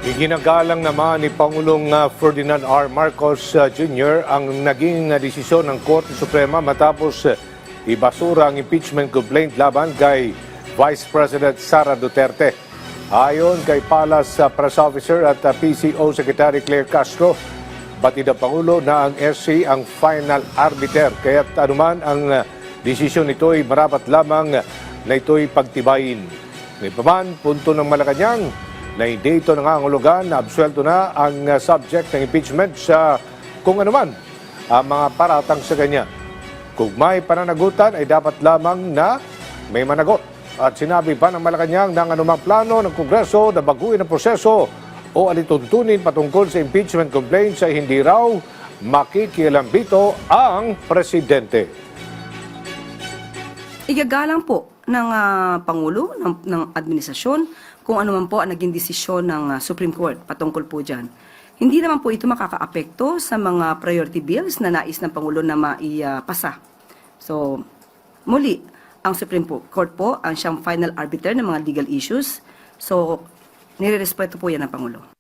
Iginagalang naman ni Pangulong Ferdinand R. Marcos Jr. ang naging desisyon ng Korte Suprema matapos ibasura ang impeachment complaint laban kay Vice President Sara Duterte. Ayon kay Palace Press Officer at PCO Secretary Claire Castro, batid ang Pangulo na ang SC ang final arbiter, kaya't anuman ang desisyon nito ay marapat lamang na ito'y pagtibayin. Gayunpaman, punto ng Malacanang na hindi ito nangangahulugan na absuelto na ang subject ng impeachment sa kung anuman ang mga paratang sa kanya. Kung may pananagutan ay dapat lamang na may managot. At sinabi pa ng Malacanang ng anumang plano ng Kongreso na baguhin ang proseso o alituntunin patungkol sa impeachment complaints ay hindi raw makikialambito ang presidente. Igagalang po ng Pangulo, ng administrasyon, kung ano man po ang naging desisyon ng Supreme Court patungkol po dyan. Hindi naman po ito makakaapekto sa mga priority bills na nais ng Pangulo na maipasa. So, muli, ang Supreme Court po ang siyang final arbiter ng mga legal issues. So, nirerespeto po yan ng Pangulo.